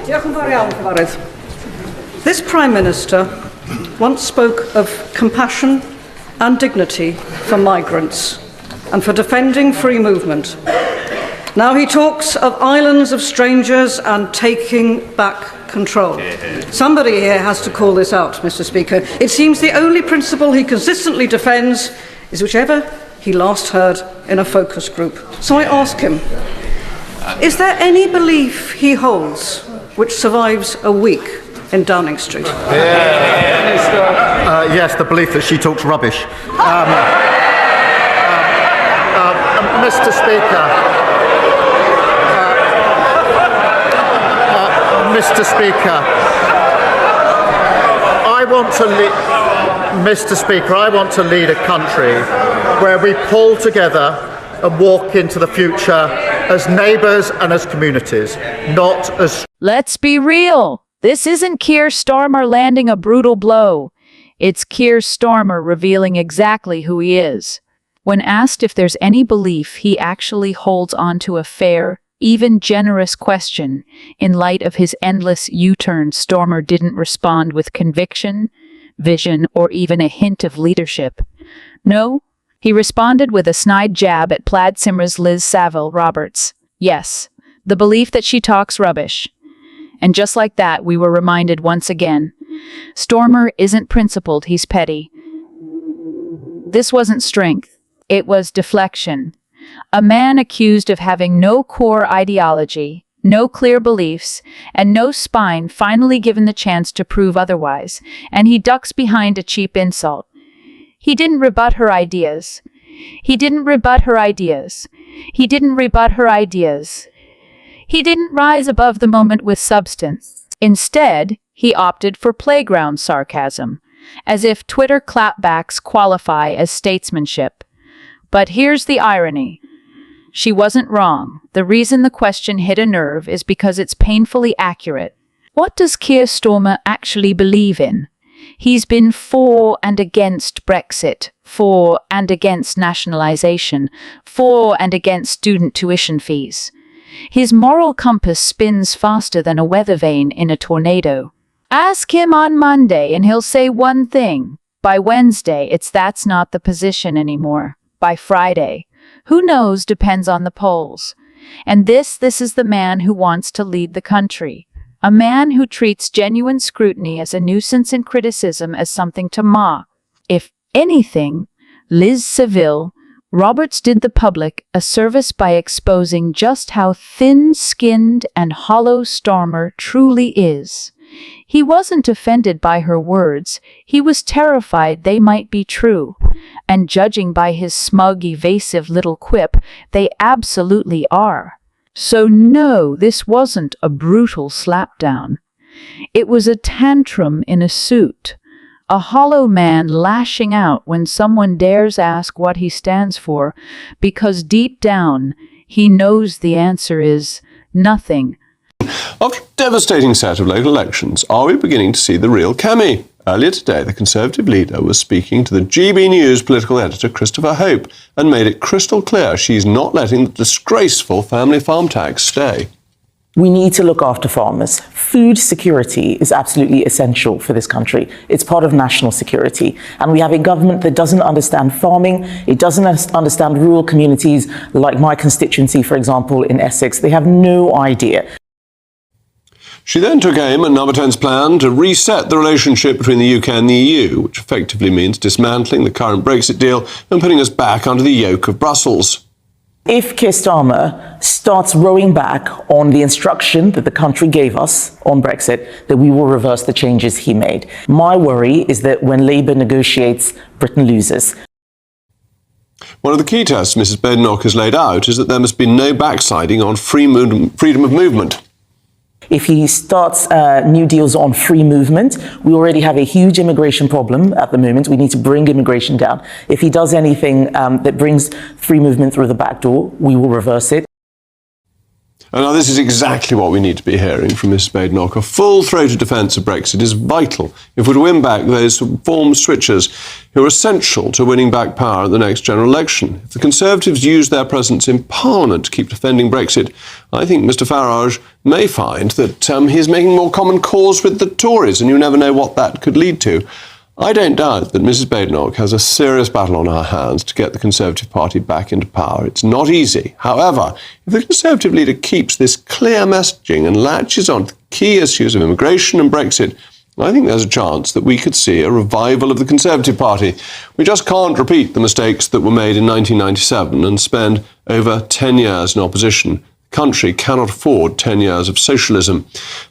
Diolch yn fawr iawn, Cyfarwydd. This Prime Minister once spoke of compassion and dignity for migrants and for defending free movement. Now he talks of islands of strangers and taking back control. Somebody here has to call this out, Mr. Speaker. It seems the only principle he consistently defends is whichever he last heard in a focus group. So I ask him, is there any belief he holds which survives a week in Downing Street? Yes, the belief that she talks rubbish. Mr. Speaker, Mr. Speaker, I want to lead a country where we pull together and walk into the future as neighbours and as communities, not as... Let's be real. This isn't Keir Starmer landing a brutal blow. It's Keir Starmer revealing exactly who he is. When asked if there's any belief he actually holds on to a fair, even generous question, in light of his endless U-turns, Starmer didn't respond with conviction, vision, or even a hint of leadership. No, he responded with a snide jab at Plaid Cymru's Saville-Roberts. Yes, the belief that she talks rubbish. And just like that, we were reminded once again, Starmer isn't principled, he's petty. This wasn't strength, it was deflection. A man accused of having no core ideology, no clear beliefs, and no spine finally given the chance to prove otherwise, and he ducks behind a cheap insult. He didn't rebut her ideas. He didn't rebut her ideas. He didn't rebut her ideas. He didn't rise above the moment with substance. Instead, he opted for playground sarcasm, as if Twitter clapbacks qualify as statesmanship. But here's the irony. She wasn't wrong. The reason the question hit a nerve is because it's painfully accurate. What does Keir Starmer actually believe in? He's been for and against Brexit, for and against nationalisation, for and against student tuition fees. His moral compass spins faster than a weather vane in a tornado. Ask him on Monday and he'll say one thing. By Wednesday, that's not the position anymore. By Friday, who knows, depends on the polls. And this is the man who wants to lead the country. A man who treats genuine scrutiny as a nuisance and criticism as something to mock. If anything, Saville-Roberts did the public a service by exposing just how thin-skinned and hollow Starmer truly is. He wasn't offended by her words, he was terrified they might be true. And judging by his smug, evasive little quip, they absolutely are. So no, this wasn't a brutal slapdown. It was a tantrum in a suit. A hollow man lashing out when someone dares ask what he stands for, because deep down, he knows the answer is nothing. After a devastating set of local elections, are we beginning to see the real Cami? Earlier today, the Conservative leader was speaking to the GB News political editor Christopher Hope and made it crystal clear she's not letting the disgraceful family farm tax stay. We need to look after farmers. Food security is absolutely essential for this country. It's part of national security. And we have a government that doesn't understand farming. It doesn't understand rural communities like my constituency, for example, in Essex. They have no idea. She then took aim at Number 10's plan to reset the relationship between the UK and the EU, which effectively means dismantling the current Brexit deal and putting us back under the yoke of Brussels. If Keir Starmer starts rowing back on the instruction that the country gave us on Brexit, then we will reverse the changes he made. My worry is that when Labour negotiates, Britain loses. One of the key tests Mrs Badenoch has laid out is that there must be no backsliding on freedom of movement. If he starts new deals on free movement, we already have a huge immigration problem at the moment. We need to bring immigration down. If he does anything that brings free movement through the back door, we will reverse it. And now this is exactly what we need to be hearing from Mrs Badenoch. A full-throated defence of Brexit is vital if we're to win back those form switchers who are essential to winning back power at the next general election. If the Conservatives use their presence in Parliament to keep defending Brexit, I think Mr Farage may find that he's making more common cause with the Tories, and you never know what that could lead to. I don't doubt that Mrs Badenoch has a serious battle on her hands to get the Conservative Party back into power. It's not easy. However, if the Conservative leader keeps this clear messaging and latches on to the key issues of immigration and Brexit, I think there's a chance that we could see a revival of the Conservative Party. We just can't repeat the mistakes that were made in 1997 and spend over 10 years in opposition. The country cannot afford 10 years of socialism.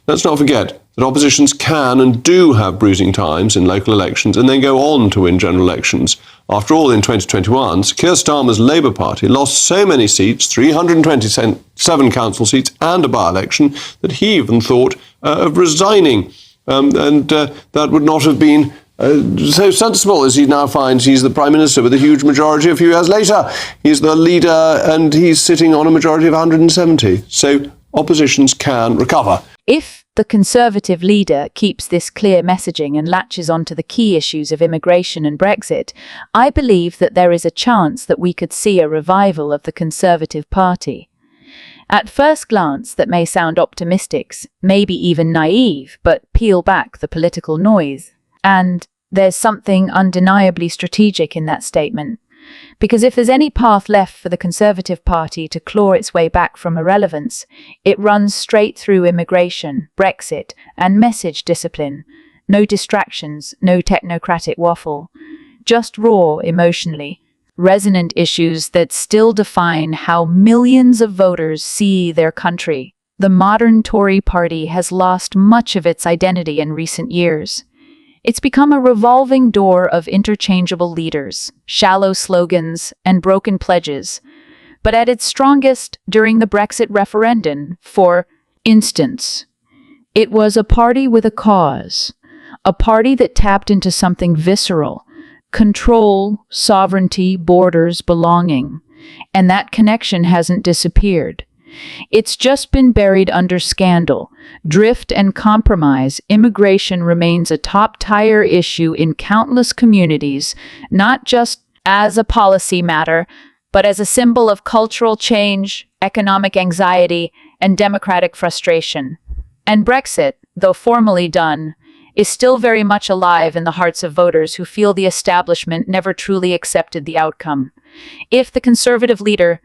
Let's not forget that oppositions can and do have bruising times in local elections and then go on to win general elections. After all, in 2021, Keir Starmer's Labour Party lost so many seats, 327 council seats and a by-election, that he even thought of resigning. That would not have been so sensible, as he now finds he's the Prime Minister with a huge majority a few years later. He's the leader and he's sitting on a majority of 170. So oppositions can recover. If the Conservative leader keeps this clear messaging and latches onto the key issues of immigration and Brexit, I believe that there is a chance that we could see a revival of the Conservative Party. At first glance, that may sound optimistic, maybe even naive, but peel back the political noise. And there's something undeniably strategic in that statement. Because if there's any path left for the Conservative Party to claw its way back from irrelevance, it runs straight through immigration, Brexit, and message discipline. No distractions, no technocratic waffle. Just raw, emotionally resonant issues that still define how millions of voters see their country. The modern Tory party has lost much of its identity in recent years. It's become a revolving door of interchangeable leaders, shallow slogans, and broken pledges. But at its strongest during the Brexit referendum, for instance, it was a party with a cause, a party that tapped into something visceral, control, sovereignty, borders, belonging. And that connection hasn't disappeared. It's just been buried under scandal, drift, and compromise. Immigration remains a top-tier issue in countless communities, not just as a policy matter, but as a symbol of cultural change, economic anxiety, and democratic frustration. And Brexit, though formally done, is still very much alive in the hearts of voters who feel the establishment never truly accepted the outcome. If the Conservative leader,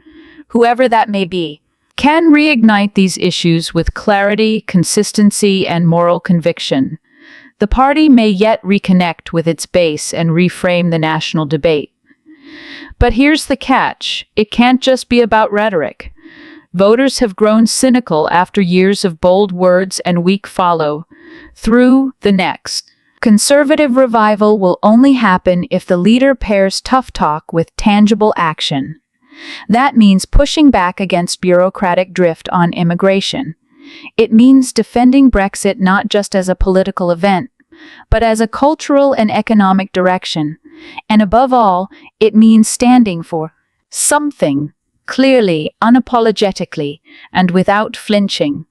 whoever that may be, can reignite these issues with clarity, consistency, and moral conviction, the party may yet reconnect with its base and reframe the national debate. But here's the catch. It can't just be about rhetoric. Voters have grown cynical after years of bold words and weak follow-through. The next Conservative revival will only happen if the leader pairs tough talk with tangible action. That means pushing back against bureaucratic drift on immigration. It means defending Brexit not just as a political event, but as a cultural and economic direction. And above all, it means standing for something, clearly, unapologetically, and without flinching.